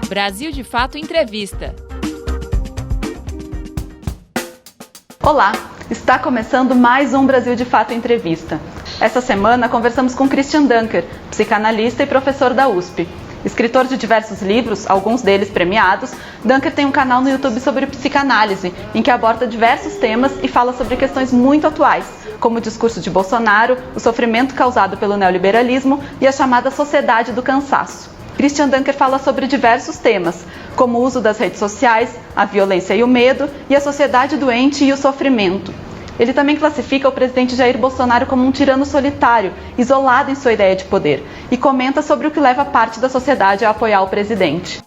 Brasil de Fato Entrevista. Olá, está começando mais um Brasil de Fato Entrevista. Essa semana conversamos com Christian Dunker, psicanalista e professor da USP. Escritor de diversos livros, alguns deles premiados, Dunker tem um canal no YouTube sobre psicanálise, em que aborda diversos temas e fala sobre questões muito atuais, como o discurso de Bolsonaro, o sofrimento causado pelo neoliberalismo e a chamada sociedade do cansaço. Christian Dunker fala sobre diversos temas, como o uso das redes sociais, a violência e o medo, e a sociedade doente e o sofrimento. Ele também classifica o presidente Jair Bolsonaro como um tirano solitário, isolado em sua ideia de poder, e comenta sobre o que leva parte da sociedade a apoiar o presidente.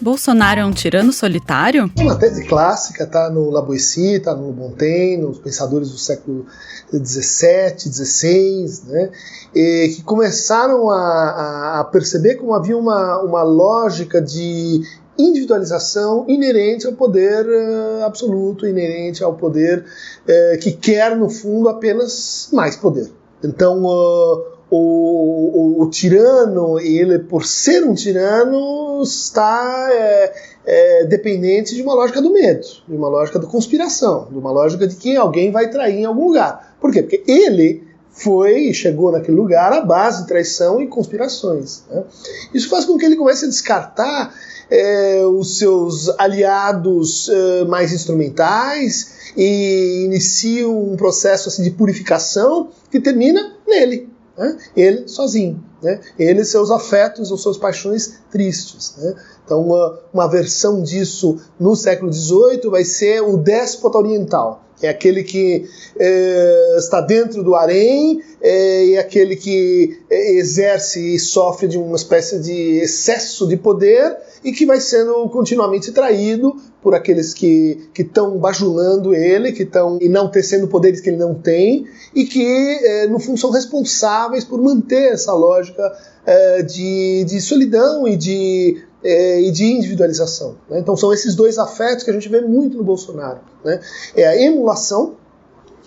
Bolsonaro é um tirano solitário? Uma tese clássica, está no Lavoisier, está no Montaigne, nos pensadores do século XVII, XVI, né, que começaram a perceber como havia uma lógica de individualização inerente ao poder absoluto, inerente ao poder que quer, no fundo, apenas mais poder. Então, o tirano, ele, por ser um tirano, está dependente de uma lógica do medo, de uma lógica da conspiração, de uma lógica de que alguém vai trair em algum lugar. Por quê? Porque ele chegou naquele lugar à base de traição e conspirações, né? Isso faz com que ele comece a descartar os seus aliados mais instrumentais e inicie um processo assim, de purificação que termina nele, né? Ele sozinho, né? Ele e seus afetos ou suas paixões tristes, né? Então uma versão disso no século XVIII vai ser o déspota oriental, que é aquele que está dentro do harém, e aquele que exerce e sofre de uma espécie de excesso de poder e que vai sendo continuamente traído por aqueles que estão bajulando ele, que estão enaltecendo poderes que ele não tem e que, no fundo, são responsáveis por manter essa lógica de solidão e de individualização, né? Então são esses dois afetos que a gente vê muito no Bolsonaro, né? É a emulação,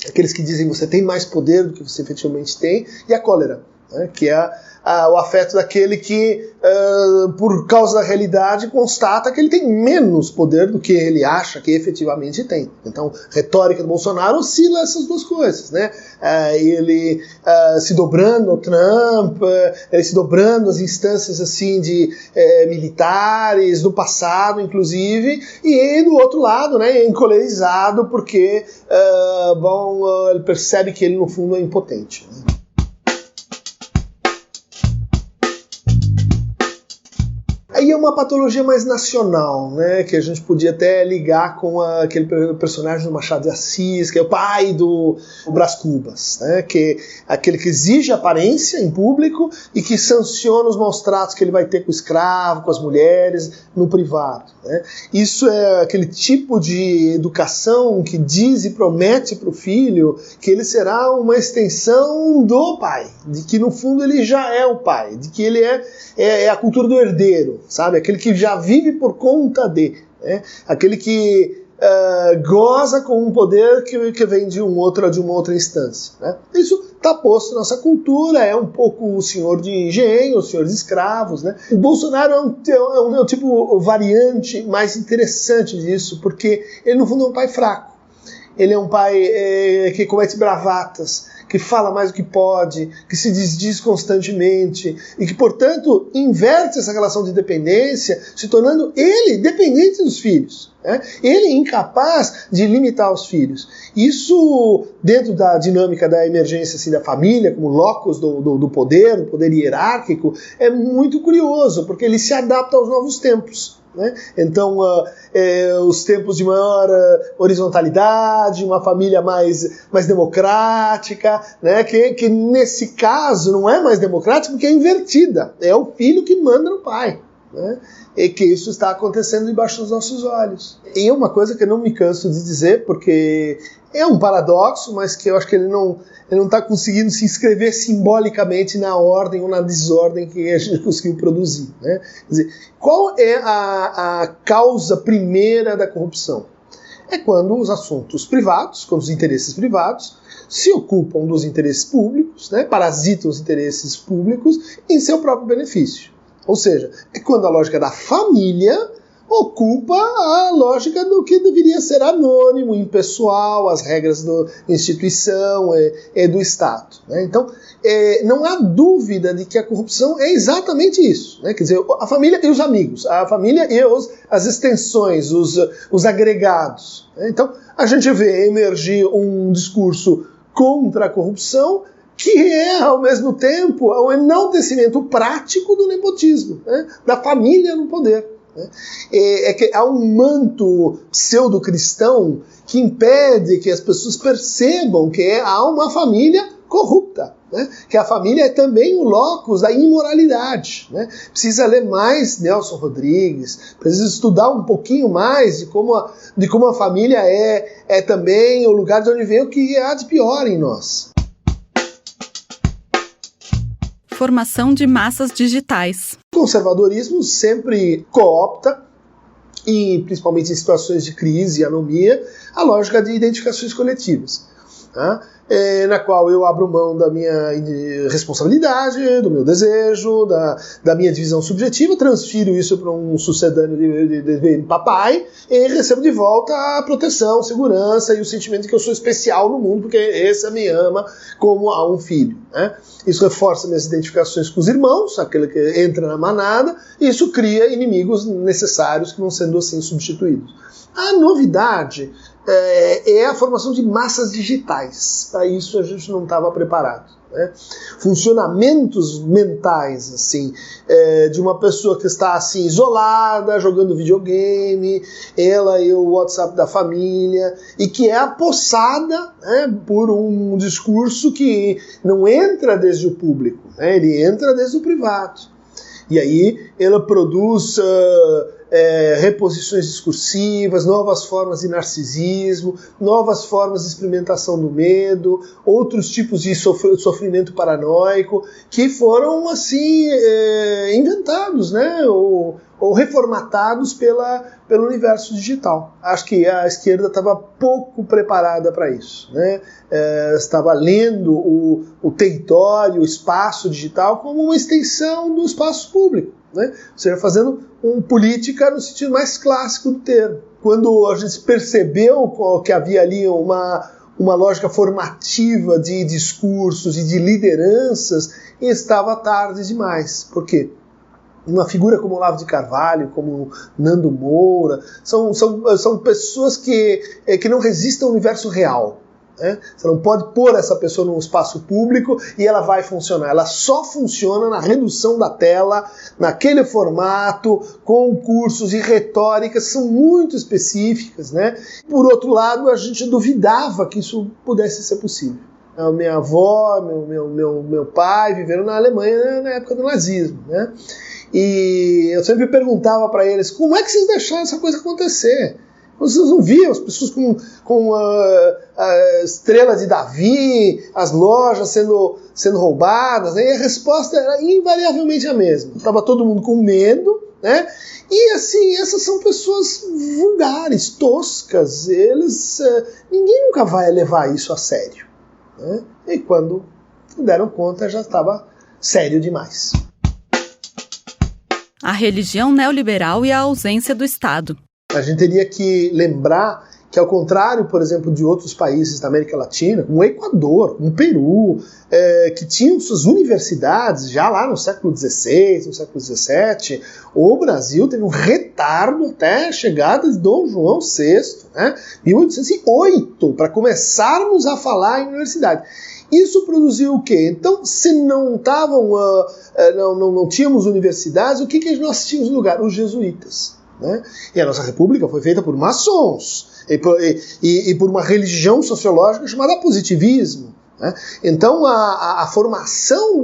aqueles que dizem que você tem mais poder do que você efetivamente tem, e a cólera, né? Que é o afeto daquele que, por causa da realidade, constata que ele tem menos poder do que ele acha que efetivamente tem. Então, a retórica do Bolsonaro oscila essas duas coisas, né? Ele se dobrando ao Trump, ele se dobrando às instâncias assim de militares do passado, inclusive, e do outro lado, né, encolerizado porque ele percebe que ele no fundo é impotente, né? Aí é uma patologia mais nacional, né, que a gente podia até ligar com aquele personagem do Machado de Assis, que é o pai do Brás Cubas, né, que é aquele que exige aparência em público e que sanciona os maus tratos que ele vai ter com o escravo, com as mulheres, no privado, né. Isso é aquele tipo de educação que diz e promete para o filho que ele será uma extensão do pai, de que no fundo ele já é o pai, de que ele é a cultura do herdeiro, sabe? Aquele que já vive por conta de, né? Aquele que goza com um poder que vem de uma outra instância, né? Isso está posto na nossa cultura, é um pouco o senhor de engenho, o senhor de escravos, né? O Bolsonaro é um tipo variante mais interessante disso, porque ele no fundo é um pai fraco. Ele é um pai que comete bravatas, que fala mais do que pode, que se desdiz constantemente e que, portanto, inverte essa relação de dependência, se tornando ele dependente dos filhos, né? Ele incapaz de limitar os filhos. Isso, dentro da dinâmica da emergência assim, da família, como locus do poder, o poder hierárquico, é muito curioso, porque ele se adapta aos novos tempos, né? Então, os tempos de maior horizontalidade, uma família mais democrática, né? Que nesse caso não é mais democrática porque é invertida. É o filho que manda no pai, né? E que isso está acontecendo debaixo dos nossos olhos. E é uma coisa que eu não me canso de dizer, porque é um paradoxo, mas que eu acho que ele não está conseguindo se inscrever simbolicamente na ordem ou na desordem que a gente conseguiu produzir, né? Quer dizer, qual é a causa primeira da corrupção? É quando os assuntos privados, quando os interesses privados, se ocupam dos interesses públicos, né, parasitam os interesses públicos em seu próprio benefício. Ou seja, é quando a lógica da família ocupa a lógica do que deveria ser anônimo, impessoal, as regras da instituição e do Estado. Né? Então, não há dúvida de que a corrupção é exatamente isso. Né? Quer dizer, a família e os amigos, a família e as extensões, os agregados. Né? Então, a gente vê emergir um discurso contra a corrupção que é, ao mesmo tempo, o enaltecimento prático do nepotismo, né? Da família no poder. É que há um manto pseudo-cristão que impede que as pessoas percebam que há uma família corrupta, né? Que a família é também o locus da imoralidade. Né? Precisa ler mais Nelson Rodrigues, precisa estudar um pouquinho mais de como a família é também o lugar de onde vem o que há de pior em nós. Formação de massas digitais. O conservadorismo sempre coopta, e principalmente em situações de crise e anomia, a lógica de identificações coletivas, tá? Na qual eu abro mão da minha responsabilidade, do meu desejo, da minha divisão subjetiva, transfiro isso para um sucedâneo de papai e recebo de volta a proteção, segurança e o sentimento de que eu sou especial no mundo, porque esse me ama como a um filho. Né? Isso reforça minhas identificações com os irmãos, aquele que entra na manada, e isso cria inimigos necessários que vão sendo assim substituídos. A novidade é a formação de massas digitais. Para isso a gente não estava preparado. Né? Funcionamentos mentais assim, de uma pessoa que está assim, isolada, jogando videogame, ela e o WhatsApp da família, e que é apossada, né, por um discurso que não entra desde o público, né, ele entra desde o privado. E aí ela produz reposições discursivas, novas formas de narcisismo, novas formas de experimentação do medo, outros tipos de sofrimento paranoico que foram assim inventados, né, ou reformatados pelo universo digital. Acho que a esquerda estava pouco preparada para isso, né? Estava lendo o território, o espaço digital como uma extensão do espaço público, né? Ou seja, fazendo política no sentido mais clássico do termo. Quando a gente percebeu que havia ali uma lógica formativa de discursos e de lideranças, estava tarde demais. Por quê? Uma figura como Olavo de Carvalho, como Nando Moura, são pessoas que não resistem ao universo real. Né? Você não pode pôr essa pessoa num espaço público e ela vai funcionar. Ela só funciona na redução da tela, naquele formato, com cursos e retóricas que são muito específicas. Né? Por outro lado, a gente duvidava que isso pudesse ser possível. A minha avó, meu pai viveram na Alemanha na época do nazismo. Né? E eu sempre perguntava para eles, como é que vocês deixaram essa coisa acontecer? Vocês não viam as pessoas com a estrela de Davi, as lojas sendo roubadas, né? E a resposta era invariavelmente a mesma. Estava todo mundo com medo, né? E assim, essas são pessoas vulgares, toscas, ninguém nunca vai levar isso a sério. Né? E quando deram conta já estava sério demais. A religião neoliberal e a ausência do Estado. A gente teria que lembrar que, ao contrário, por exemplo, de outros países da América Latina, como o Equador, como o Peru, que tinham suas universidades já lá no século XVI, no século XVII, o Brasil teve um retardo até a chegada de Dom João VI, né, 1808, para começarmos a falar em universidade. Isso produziu o quê? Então, se não tínhamos universidades, o que nós tínhamos no lugar? Os jesuítas. Né? E a nossa república foi feita por maçons e por uma religião sociológica chamada positivismo. Né? Então, a formação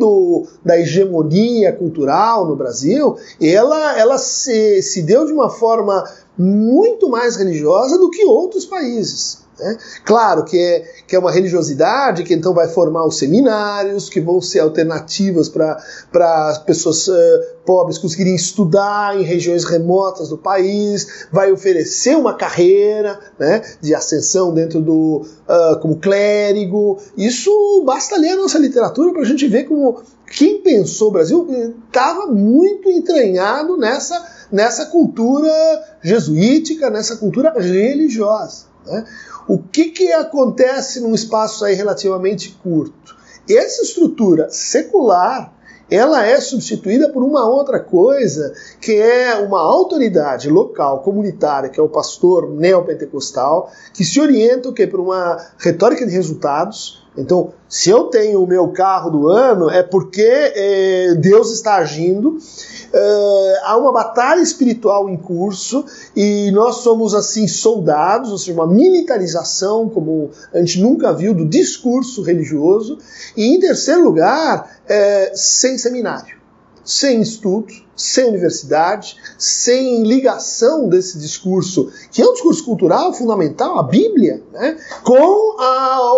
da hegemonia cultural no Brasil, ela se deu de uma forma muito mais religiosa do que outros países. né? Claro que é uma religiosidade que então vai formar os seminários, que vão ser alternativas para pessoas pobres conseguirem estudar em regiões remotas do país, vai oferecer uma carreira, né, de ascensão dentro como clérigo. Isso basta ler a nossa literatura para a gente ver como quem pensou o Brasil estava muito entranhado nessa cultura jesuítica, nessa cultura religiosa, né? O que acontece num espaço aí relativamente curto? Essa estrutura secular, ela é substituída por uma outra coisa, que é uma autoridade local, comunitária, que é o pastor neopentecostal, que se orienta por uma retórica de resultados. Então, se eu tenho o meu carro do ano, é porque Deus está agindo. Há uma batalha espiritual em curso e nós somos assim soldados, ou seja, uma militarização como a gente nunca viu do discurso religioso. E em terceiro lugar, sem seminário, sem estudo, sem universidade, sem ligação desse discurso, que é um discurso cultural fundamental, a Bíblia, né, com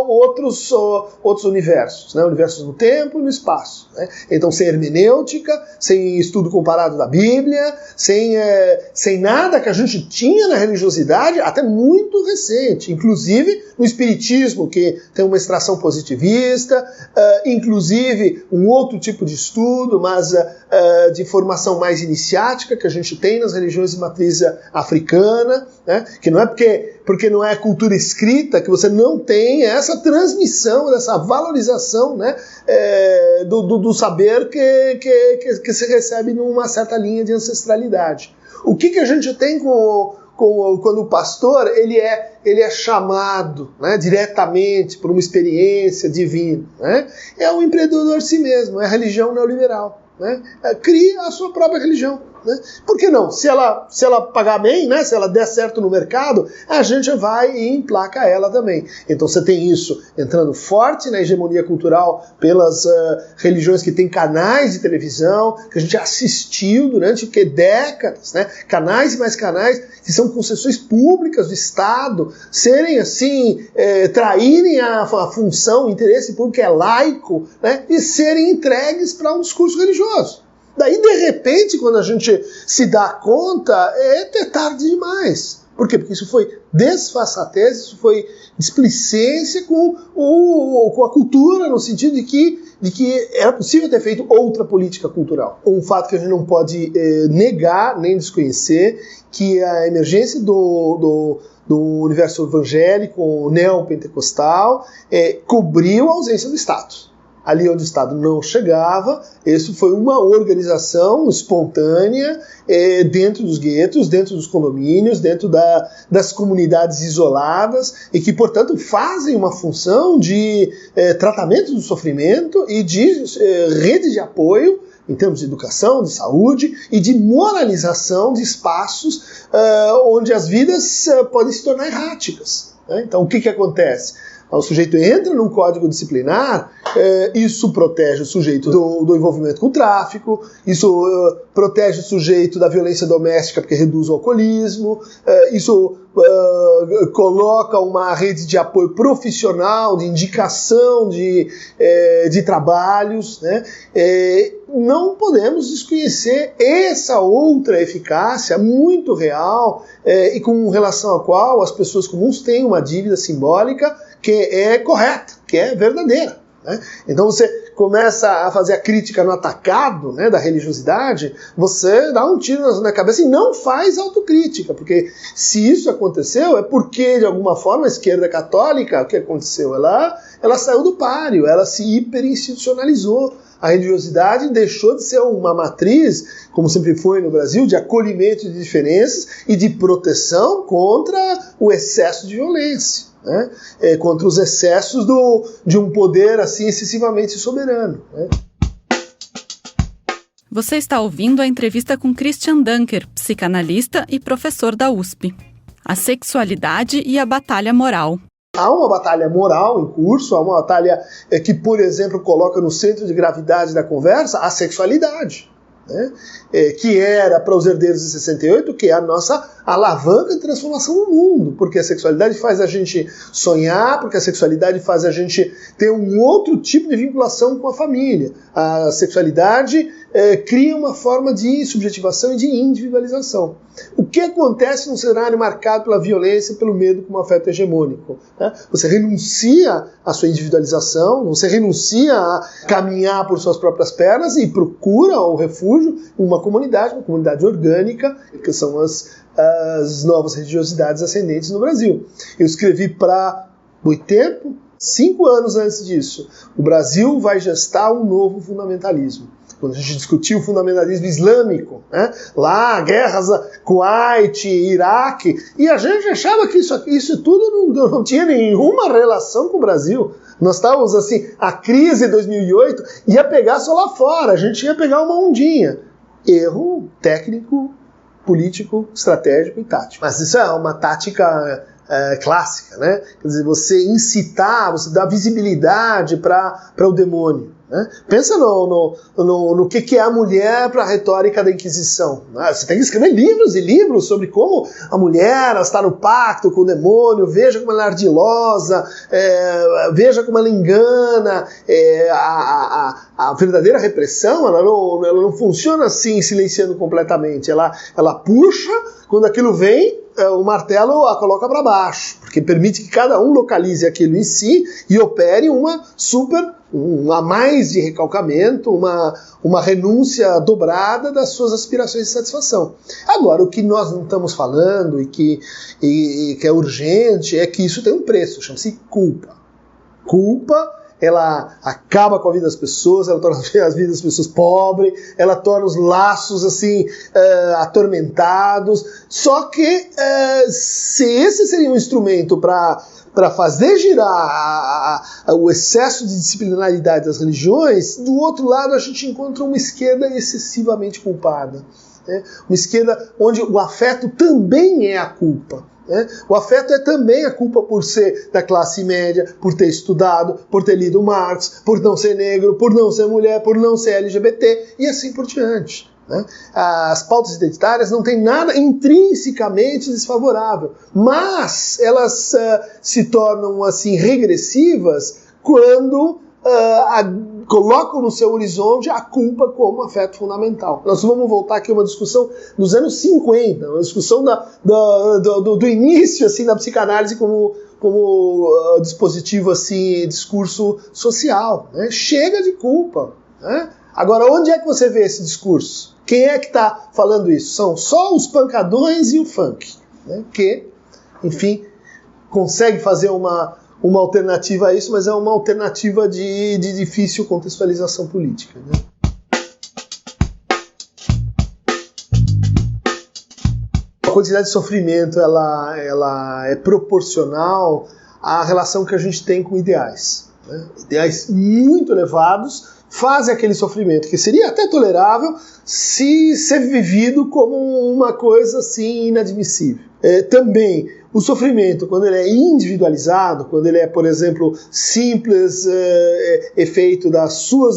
outros universos, né, universos no tempo e no espaço, né? Então, sem hermenêutica, sem estudo comparado da Bíblia, sem nada que a gente tinha na religiosidade até muito recente, inclusive no espiritismo, que tem uma extração positivista, inclusive um outro tipo de estudo, mas de formação mais iniciática que a gente tem nas religiões de matriz africana, né? Que não é porque não é cultura escrita que você não tem essa transmissão, essa valorização, né? Do saber que se recebe numa certa linha de ancestralidade. O que a gente tem quando o pastor ele é chamado, né, diretamente por uma experiência divina, né? É o empreendedor si mesmo, é a religião neoliberal, né? Cria a sua própria religião, né? Por que não? Se ela pagar bem, né, se ela der certo no mercado, a gente vai e emplaca ela também. Então você tem isso entrando forte na hegemonia cultural pelas religiões que têm canais de televisão, que a gente assistiu durante décadas, né? Canais e mais canais que são concessões públicas do Estado, serem assim, traírem a função, o interesse público que é laico, né, e serem entregues para um discurso religioso. Daí, de repente, quando a gente se dá conta, é tarde demais. Por quê? Porque isso foi desfaçatez, isso foi displicência com a cultura, no sentido de que era possível ter feito outra política cultural. Um fato que a gente não pode negar nem desconhecer, que a emergência do universo evangélico neopentecostal cobriu a ausência do Estado. Ali onde o Estado não chegava, isso foi uma organização espontânea dentro dos guetos, dentro dos condomínios, dentro das comunidades isoladas e que, portanto, fazem uma função de tratamento do sofrimento e de rede de apoio em termos de educação, de saúde e de moralização de espaços onde as vidas podem se tornar erráticas, né? Então, o que acontece? O sujeito entra num código disciplinar, isso protege o sujeito do envolvimento com o tráfico, isso protege o sujeito da violência doméstica porque reduz o alcoolismo, isso coloca uma rede de apoio profissional, de indicação de trabalhos, né? Não podemos desconhecer essa outra eficácia muito real e com relação à qual as pessoas comuns têm uma dívida simbólica que é correta, que é verdadeira, né? Então você começa a fazer a crítica no atacado, né, da religiosidade, você dá um tiro na cabeça e não faz autocrítica, porque se isso aconteceu é porque, de alguma forma, a esquerda católica, o que aconteceu? Ela saiu do páreo, ela se hiperinstitucionalizou. A religiosidade deixou de ser uma matriz, como sempre foi no Brasil, de acolhimento de diferenças e de proteção contra o excesso de violência, né? Contra os excessos de um poder assim excessivamente soberano, né? Você está ouvindo a entrevista com Christian Dunker, psicanalista e professor da USP. A sexualidade e a batalha moral. Há uma batalha moral em curso, há uma batalha que, por exemplo, coloca no centro de gravidade da conversa a sexualidade. né? Que era para os herdeiros de 68, que é a nossa alavanca de transformação no mundo, porque a sexualidade faz a gente sonhar, porque a sexualidade faz a gente ter um outro tipo de vinculação com a família. A sexualidade cria uma forma de subjetivação e de individualização. O que acontece num cenário marcado pela violência e pelo medo como afeto hegemônico? Né? Você renuncia à sua individualização, você renuncia a caminhar por suas próprias pernas e procura o refúgio em uma comunidade orgânica, que são as novas religiosidades ascendentes no Brasil. Eu escrevi para Boitempo, 5 anos antes disso. O Brasil vai gestar um novo fundamentalismo. Quando a gente discutiu o fundamentalismo islâmico, né? Lá, guerras Kuwait, Iraque, e a gente achava que isso tudo não tinha nenhuma relação com o Brasil. Nós estávamos assim, a crise de 2008 ia pegar só lá fora, a gente ia pegar uma ondinha. Erro técnico, político, estratégico e tático. Mas isso é uma tática clássica, né? Quer dizer, você incitar, você dar visibilidade para o demônio. Né? Pensa no que é a mulher para a retórica da Inquisição. Né? Você tem que escrever livros e livros sobre como a mulher está no pacto com o demônio, veja como ela é ardilosa, veja como ela engana. A verdadeira repressão ela não funciona assim, silenciando completamente. Ela puxa, quando aquilo vem, o martelo a coloca para baixo, porque permite que cada um localize aquilo em si e opere uma mais de recalcamento, uma renúncia dobrada das suas aspirações de satisfação. Agora, o que nós não estamos falando e que é urgente é que isso tem um preço, chama-se culpa. Culpa, ela acaba com a vida das pessoas, ela torna as vidas das pessoas pobres, ela torna os laços assim atormentados. Só que se esse seria um instrumento para fazer girar o excesso de disciplinaridade das religiões, do outro lado a gente encontra uma esquerda excessivamente culpada. Né? Uma esquerda onde o afeto também é a culpa. Né? O afeto é também a culpa por ser da classe média, por ter estudado, por ter lido Marx, por não ser negro, por não ser mulher, por não ser LGBT e assim por diante. Né? As pautas identitárias não têm nada intrinsecamente desfavorável, mas elas se tornam assim regressivas quando colocam no seu horizonte a culpa como afeto fundamental. Nós vamos voltar aqui a uma discussão dos anos 50, uma discussão do início assim, da psicanálise como dispositivo, assim, discurso social. Né? Chega de culpa. Né? Agora, onde é que você vê esse discurso? Quem é que está falando isso? São só os pancadões e o funk, né? Que, enfim, consegue fazer uma alternativa a isso, mas é uma alternativa de difícil contextualização política. Né? A quantidade de sofrimento ela é proporcional à relação que a gente tem com ideais. Né? Ideais muito elevados fazem aquele sofrimento que seria até tolerável se ser vivido como uma coisa assim inadmissível. Também o sofrimento, quando ele é individualizado, quando ele é, por exemplo, simples efeito da sua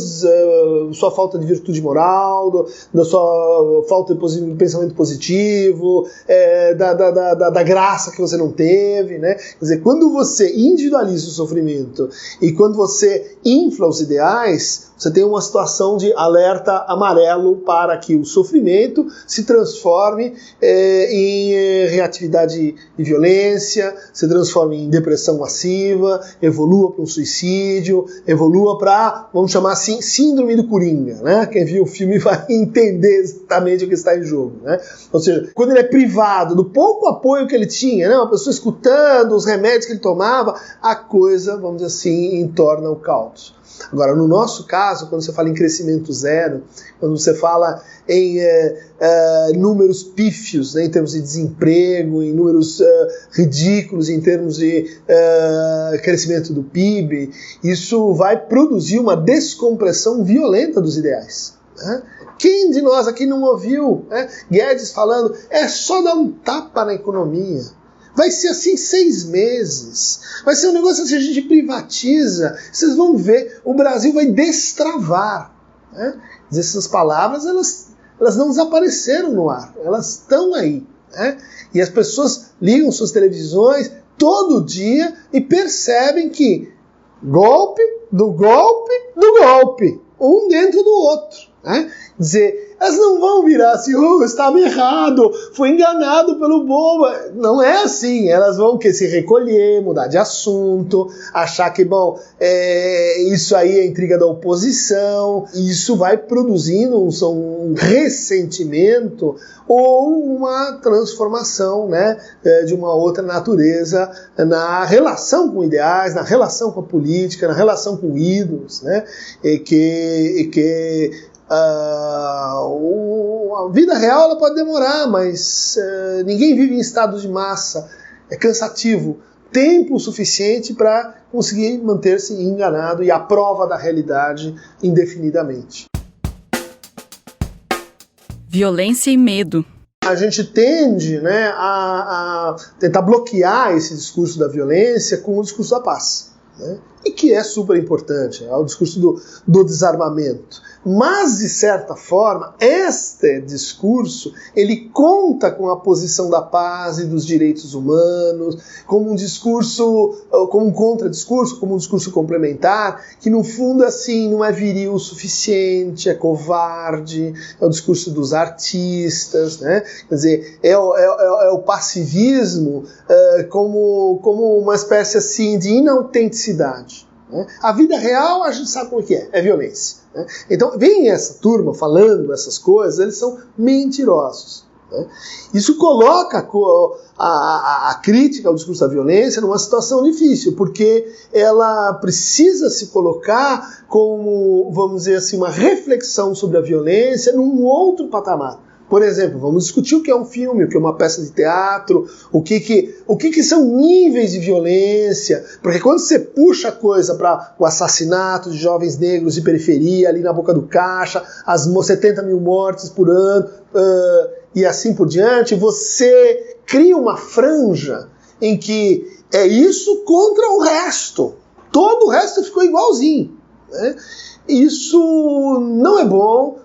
falta de virtude moral, da sua falta de pensamento positivo, da graça que você não teve, né? Quer dizer, quando você individualiza o sofrimento e quando você infla os ideais, você tem uma situação de alerta amarelo para que o sofrimento se transforme em reatividade e violência, se transforme em depressão massiva, evolua para um suicídio, evolua para, vamos chamar assim, síndrome do Coringa. Né? Quem viu o filme vai entender exatamente o que está em jogo. Né? Ou seja, quando ele é privado do pouco apoio que ele tinha, né? Uma pessoa escutando os remédios que ele tomava, a coisa, vamos dizer assim, entorna o caos. Agora, no nosso caso, quando você fala em crescimento zero, quando você fala em números pífios, né, em termos de desemprego, em números ridículos, em termos de crescimento do PIB, isso vai produzir uma descompressão violenta dos ideais. Né? Quem de nós aqui não ouviu Guedes falando, é só dar um tapa na economia? Vai ser assim 6 meses. Vai ser um negócio assim, a gente privatiza. Vocês vão ver, o Brasil vai destravar. Né? Essas palavras, elas não desapareceram no ar, elas estão aí, né? E as pessoas ligam suas televisões todo dia e percebem que golpe, do golpe, do golpe, um dentro do outro, né? Quer dizer, elas não vão virar assim, estava errado, fui enganado pelo bobo. Não é assim, elas vão se recolher, mudar de assunto, achar que, isso aí é intriga da oposição, e isso vai produzindo um ressentimento ou uma transformação, né, de uma outra natureza na relação com ideais, na relação com a política, na relação com ídolos, né, a vida real ela pode demorar, mas ninguém vive em estado de massa, é cansativo, tempo suficiente para conseguir manter-se enganado e à prova da realidade indefinidamente. Violência e medo. A gente tende, né, a tentar bloquear esse discurso da violência com o discurso da paz, né? E que é super importante, é o discurso do desarmamento. Mas, de certa forma, este discurso, ele conta com a posição da paz e dos direitos humanos, como um discurso, como um contradiscurso, como um discurso complementar, que no fundo, assim, não é viril o suficiente, é covarde, é o discurso dos artistas, né? Quer dizer, é o passivismo como uma espécie, assim, de inautenticidade. A vida real, a gente sabe como é violência. Né? Então, vem essa turma falando essas coisas, eles são mentirosos. Né? Isso coloca a crítica ao discurso da violência numa situação difícil, porque ela precisa se colocar como, vamos dizer assim, uma reflexão sobre a violência num outro patamar. Por exemplo, vamos discutir o que é um filme, o que é uma peça de teatro, o que são níveis de violência, porque quando você puxa a coisa para o assassinato de jovens negros de periferia, ali na boca do caixa, as 70 mil mortes por ano, e assim por diante, você cria uma franja em que é isso contra o resto. Todo o resto ficou igualzinho, né? Isso não é bom.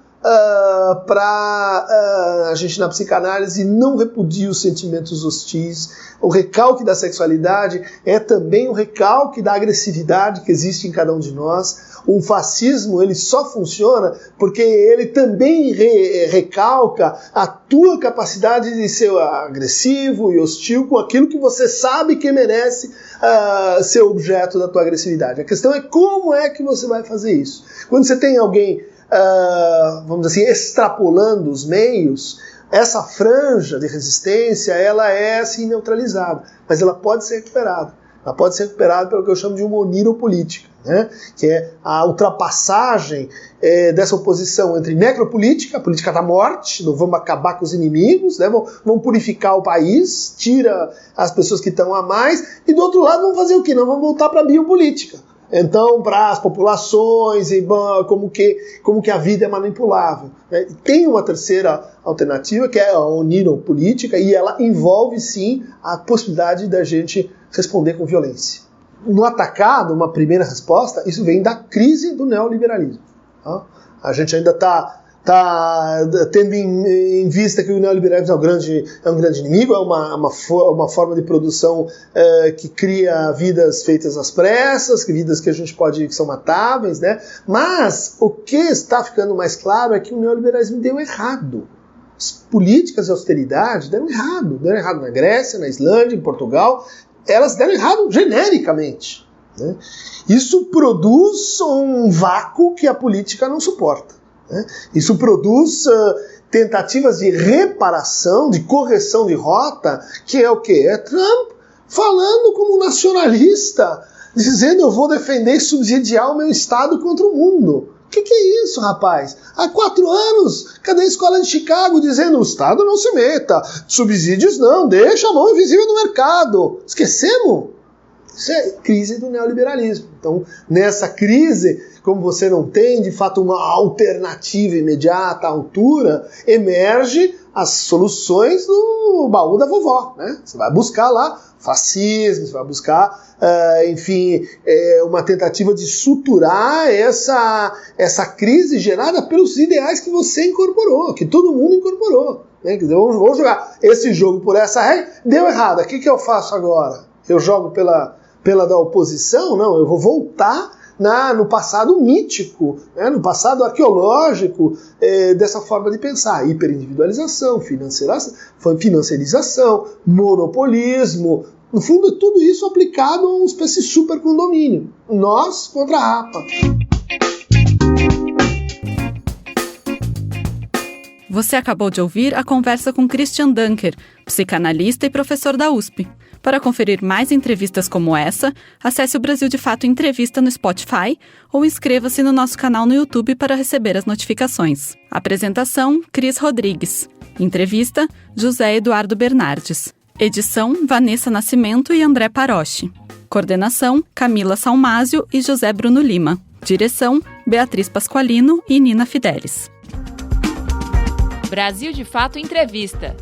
Para a gente na psicanálise não repudia os sentimentos hostis. O recalque da sexualidade é também o recalque da agressividade que existe em cada um de nós. O fascismo ele só funciona porque ele também recalca a tua capacidade de ser agressivo e hostil com aquilo que você sabe que merece ser objeto da tua agressividade. A questão é como é que você vai fazer isso. Quando você tem alguém vamos dizer assim, extrapolando os meios, essa franja de resistência, ela é assim neutralizada, mas ela pode ser recuperada. Ela pode ser recuperada pelo que eu chamo de uma oneiropolítica, né? Que é a ultrapassagem dessa oposição entre necropolítica, a política da morte, do vamos acabar com os inimigos, né? Vamos purificar o país, tira as pessoas que estão a mais, e do outro lado vamos fazer o quê? Nós vamos voltar para a biopolítica. Então, para as populações, e como que a vida é manipulável. Né? Tem uma terceira alternativa, que é a oneiropolítica, e ela envolve, sim, a possibilidade da gente responder com violência. No atacado, uma primeira resposta, isso vem da crise do neoliberalismo. Tá? A gente ainda está tendo em vista que o neoliberalismo é um grande inimigo, é uma forma de produção que cria vidas feitas às pressas, vidas que a gente que são matáveis, né? Mas o que está ficando mais claro é que o neoliberalismo deu errado. As políticas de austeridade deram errado na Grécia, na Islândia, em Portugal, elas deram errado genericamente. Né? Isso produz um vácuo que a política não suporta. Isso produz tentativas de reparação, de correção de rota, que é o quê? É Trump falando como nacionalista, dizendo eu vou defender e subsidiar o meu Estado contra o mundo. O que é isso, rapaz? Há 4 anos, cadê a escola de Chicago dizendo o Estado não se meta, subsídios não, deixa a mão invisível no mercado. Esquecemos? Isso é crise do neoliberalismo. Então, nessa crise, como você não tem, de fato, uma alternativa imediata à altura, emerge as soluções do baú da vovó, né? Você vai buscar lá fascismo, você vai buscar, uma tentativa de suturar essa crise gerada pelos ideais que você incorporou, que todo mundo incorporou. Né? Quer dizer, vamos jogar esse jogo por essa regra, deu errado, o que eu faço agora? Eu jogo pela da oposição? Não, eu vou voltar no passado mítico, né, no passado arqueológico, dessa forma de pensar. Hiperindividualização, financiarização, monopolismo, no fundo tudo isso aplicado a uma espécie de supercondomínio. Nós contra a APA. Você acabou de ouvir a conversa com Christian Dunker, psicanalista e professor da USP. Para conferir mais entrevistas como essa, acesse o Brasil de Fato Entrevista no Spotify ou inscreva-se no nosso canal no YouTube para receber as notificações. Apresentação, Cris Rodrigues. Entrevista, José Eduardo Bernardes. Edição, Vanessa Nascimento e André Paroche. Coordenação, Camila Salmásio e José Bruno Lima. Direção, Beatriz Pasqualino e Nina Fidelis. Brasil de Fato Entrevista.